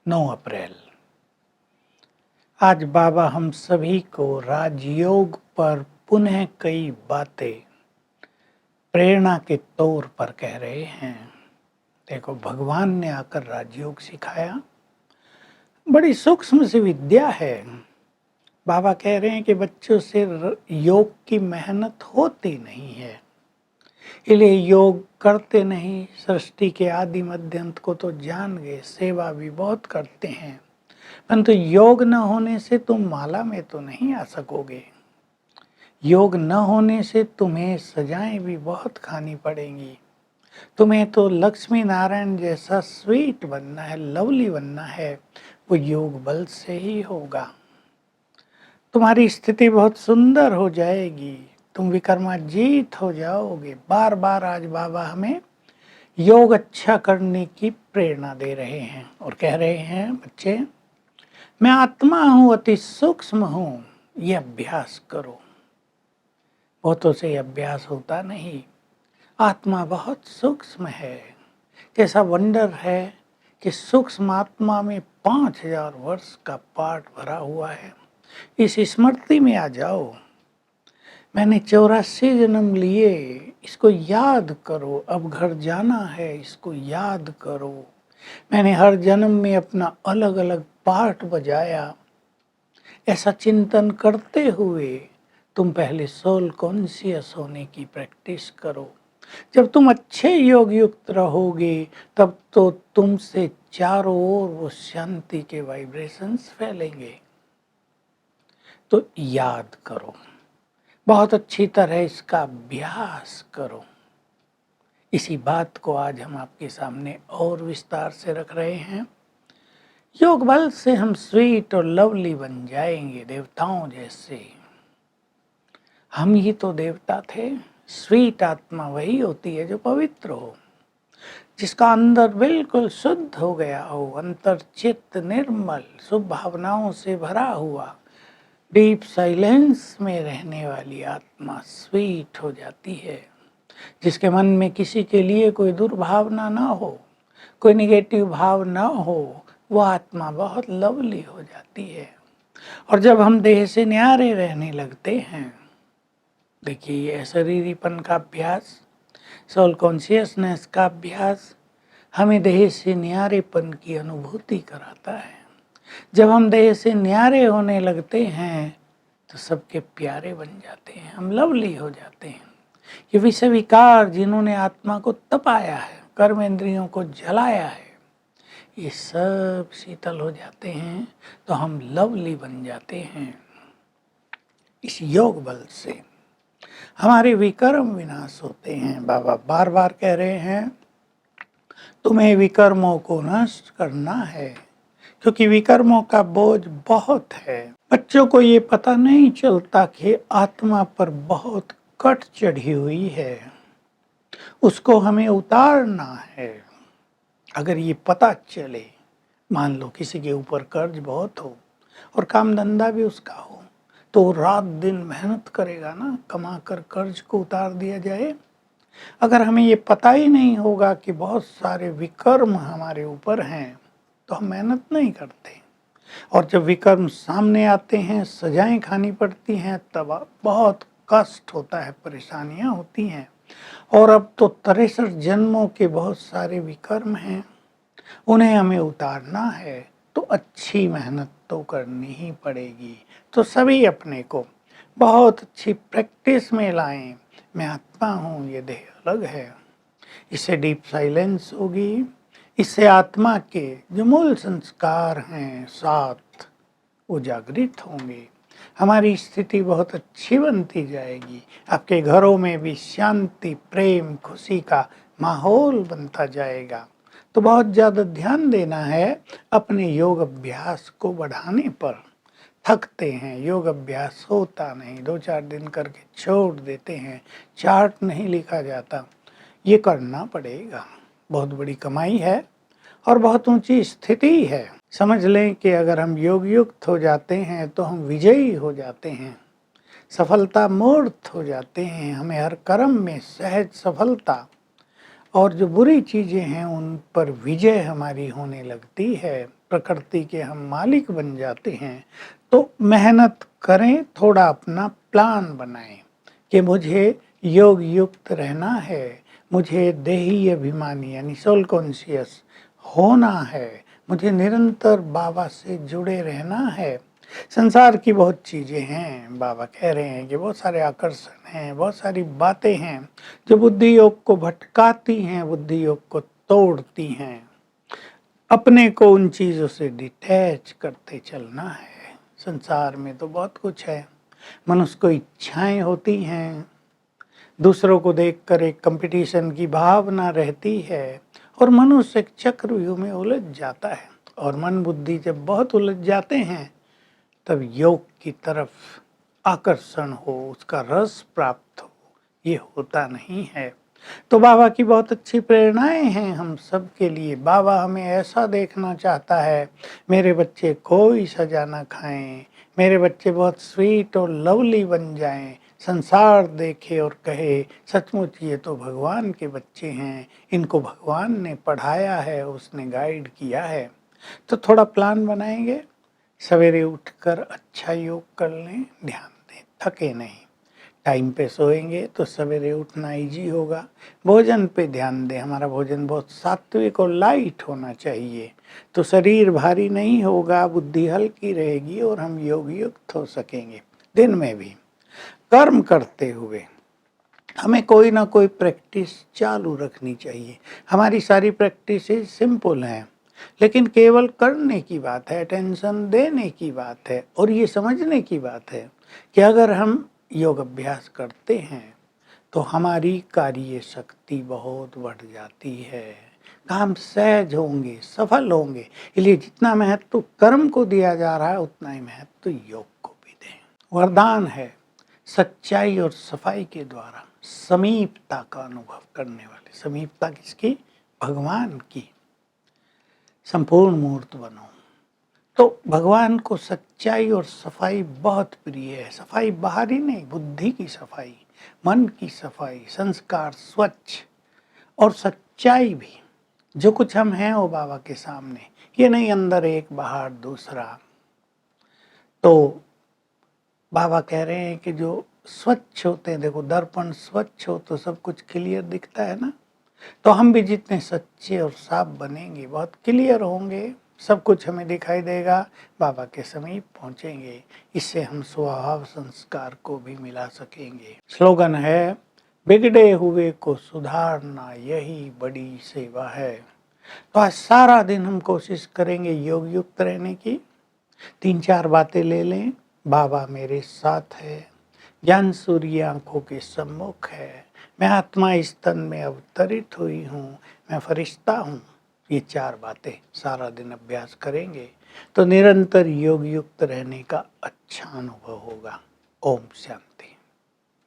9 अप्रैल। आज बाबा हम सभी को राजयोग पर पुनः कई बातें प्रेरणा के तौर पर कह रहे हैं। देखो, भगवान ने आकर राजयोग सिखाया, बड़ी सूक्ष्म सी विद्या है। बाबा कह रहे हैं कि बच्चों से योग की मेहनत होती नहीं है, इसलिए योग करते नहीं। सृष्टि के आदि मध्य अंत को तो जान गए, सेवा भी बहुत करते हैं, परंतु योग न होने से तुम माला में तो नहीं आ सकोगे। योग न होने से तुम्हें सजाएं भी बहुत खानी पड़ेंगी। तुम्हें तो लक्ष्मी नारायण जैसा स्वीट बनना है, लवली बनना है, वो योग बल से ही होगा। तुम्हारी स्थिति बहुत सुंदर हो जाएगी, तुम विक्रमाजीत हो जाओगे। बार बार आज बाबा हमें योग अच्छा करने की प्रेरणा दे रहे हैं और कह रहे हैं, बच्चे मैं आत्मा हूँ, अति सूक्ष्म हूँ, ये अभ्यास करो। बहुतों से अभ्यास होता नहीं। आत्मा बहुत सूक्ष्म है। कैसा वंडर है कि सूक्ष्म आत्मा में 5000 वर्ष का पाठ भरा हुआ है। इस स्मृति में आ जाओ। मैंने 84 जन्म लिए, इसको याद करो। अब घर जाना है, इसको याद करो। मैंने हर जन्म में अपना अलग अलग पार्ट बजाया। ऐसा चिंतन करते हुए तुम पहले सोल कॉन्शियस होने की प्रैक्टिस करो। जब तुम अच्छे योग युक्त रहोगे, तब तो तुमसे चारों ओर वो शांति के वाइब्रेशंस फैलेंगे। तो याद करो, बहुत अच्छी तरह इसका अभ्यास करो। इसी बात को आज हम आपके सामने और विस्तार से रख रहे हैं। योग बल से हम स्वीट और लवली बन जाएंगे, देवताओं जैसे। हम ही तो देवता थे। स्वीट आत्मा वही होती है जो पवित्र हो, जिसका अंदर बिल्कुल शुद्ध हो गया हो, अंतर चित्त निर्मल, शुभ भावनाओं से भरा हुआ, डीप साइलेंस में रहने वाली आत्मा स्वीट हो जाती है। जिसके मन में किसी के लिए कोई दुर्भावना ना हो, कोई निगेटिव भाव ना हो, वह आत्मा बहुत लवली हो जाती है। और जब हम देह से न्यारे रहने लगते हैं, देखिए ये शरीरीपन का अभ्यास, सोल कॉन्शियसनेस का अभ्यास हमें देह से न्यारेपन की अनुभूति कराता है। जब हम देह से न्यारे होने लगते हैं तो सबके प्यारे बन जाते हैं, हम लवली हो जाते हैं। ये विषय विकार जिन्होंने आत्मा को तपाया है, कर्म इंद्रियों को जलाया है, ये सब शीतल हो जाते हैं, तो हम लवली बन जाते हैं। इस योग बल से हमारे विकर्म विनाश होते हैं। बाबा बार बार कह रहे हैं, तुम्हें विकर्मों को नष्ट करना है, क्योंकि विकर्मों का बोझ बहुत है। बच्चों को ये पता नहीं चलता कि आत्मा पर बहुत कट चढ़ी हुई है, उसको हमें उतारना है। अगर ये पता चले, मान लो किसी के ऊपर कर्ज बहुत हो और काम धंधा भी उसका हो, तो रात दिन मेहनत करेगा ना, कमा कर कर्ज को उतार दिया जाए। अगर हमें ये पता ही नहीं होगा कि बहुत सारे विकर्म हमारे ऊपर हैं, तो हम मेहनत नहीं करते। और जब विकर्म सामने आते हैं, सजाएं खानी पड़ती हैं, तब बहुत कष्ट होता है, परेशानियां होती हैं। और अब तो 63 जन्मों के बहुत सारे विकर्म हैं, उन्हें हमें उतारना है, तो अच्छी मेहनत तो करनी ही पड़ेगी। तो सभी अपने को बहुत अच्छी प्रैक्टिस में लाएं। मैं आत्मा हूँ, ये देह अलग है। इससे डीप साइलेंस होगी, इससे आत्मा के जो मूल संस्कार हैं 7, वो जागृत होंगे। हमारी स्थिति बहुत अच्छी बनती जाएगी। आपके घरों में भी शांति, प्रेम, खुशी का माहौल बनता जाएगा। तो बहुत ज़्यादा ध्यान देना है अपने योग अभ्यास को बढ़ाने पर। थकते हैं, योग अभ्यास होता नहीं, 2-4 दिन करके छोड़ देते हैं, चार्ट नहीं लिखा जाता। ये करना पड़ेगा। बहुत बड़ी कमाई है और बहुत ऊंची स्थिति है। समझ लें कि अगर हम योग युक्त हो जाते हैं तो हम विजयी हो जाते हैं, सफलता मूर्त हो जाते हैं। हमें हर कर्म में सहज सफलता और जो बुरी चीज़ें हैं उन पर विजय हमारी होने लगती है। प्रकृति के हम मालिक बन जाते हैं, तो मेहनत करें, थोड़ा अपना प्लान बनाएं कि मुझे योग युक्त रहना है, मुझे देही अभिमानी यानी सोल कॉन्शियस होना है, मुझे निरंतर बाबा से जुड़े रहना है। संसार की बहुत चीज़ें हैं, बाबा कह रहे हैं कि बहुत सारे आकर्षण हैं, बहुत सारी बातें हैं जो बुद्धि योग को भटकाती हैं, बुद्धि योग को तोड़ती हैं। अपने को उन चीज़ों से डिटैच करते चलना है। संसार में तो बहुत कुछ है, मनुष्य को इच्छाएं होती हैं, दूसरों को देखकर एक कंपटीशन की भावना रहती है और मनुष्य एक चक्रव्यूह में उलझ जाता है। और मन बुद्धि जब बहुत उलझ जाते हैं तब योग की तरफ आकर्षण हो, उसका रस प्राप्त हो, ये होता नहीं है। तो बाबा की बहुत अच्छी प्रेरणाएं हैं हम सब के लिए। बाबा हमें ऐसा देखना चाहता है, मेरे बच्चे कोई सजा ना खाएं, मेरे बच्चे बहुत स्वीट और लवली बन जाएं, संसार देखे और कहे सचमुच ये तो भगवान के बच्चे हैं, इनको भगवान ने पढ़ाया है, उसने गाइड किया है। तो थोड़ा प्लान बनाएंगे, सवेरे उठकर अच्छा योग कर लें, ध्यान दें, थके नहीं, टाइम पे सोएंगे तो सवेरे उठना इजी होगा। भोजन पे ध्यान दें, हमारा भोजन बहुत सात्विक और लाइट होना चाहिए, तो शरीर भारी नहीं होगा, बुद्धि हल्की रहेगी और हम योग युक्त हो सकेंगे। दिन में भी कर्म करते हुए हमें कोई ना कोई प्रैक्टिस चालू रखनी चाहिए। हमारी सारी प्रैक्टिस सिंपल हैं, लेकिन केवल करने की बात है, अटेंशन देने की बात है और ये समझने की बात है कि अगर हम योग अभ्यास करते हैं तो हमारी कार्य शक्ति बहुत बढ़ जाती है, काम सहज होंगे, सफल होंगे। इसलिए जितना महत्व कर्म को दिया जा रहा है उतना ही महत्व योग को भी दें। वरदान है सच्चाई और सफाई के द्वारा समीपता का अनुभव करने वाले। समीपता किसकी? भगवान की। संपूर्ण मूर्त बनो। तो भगवान को सच्चाई और सफाई बहुत प्रिय है। सफाई बाहरी नहीं, बुद्धि की सफाई, मन की सफाई, संस्कार स्वच्छ और सच्चाई भी। जो कुछ हम हैं वो बाबा के सामने, ये नहीं अंदर एक बाहर दूसरा। तो बाबा कह रहे हैं कि जो स्वच्छ होते हैं, देखो दर्पण स्वच्छ हो तो सब कुछ क्लियर दिखता है ना। तो हम भी जितने सच्चे और साफ बनेंगे बहुत क्लियर होंगे, सब कुछ हमें दिखाई देगा, बाबा के समीप पहुंचेंगे। इससे हम स्वभाव संस्कार को भी मिला सकेंगे। स्लोगन है, बिगड़े हुए को सुधारना यही बड़ी सेवा है। तो आज सारा दिन हम कोशिश करेंगे योग युक्त रहने की। 3-4 बातें ले लें। बाबा मेरे साथ है, ज्ञान सूर्य आंखों के सम्मुख है, मैं आत्मा इस तन में अवतरित हुई हूँ, मैं फरिश्ता हूँ। ये 4 बातें सारा दिन अभ्यास करेंगे तो निरंतर योग युक्त रहने का अच्छा अनुभव होगा। ओम शांति।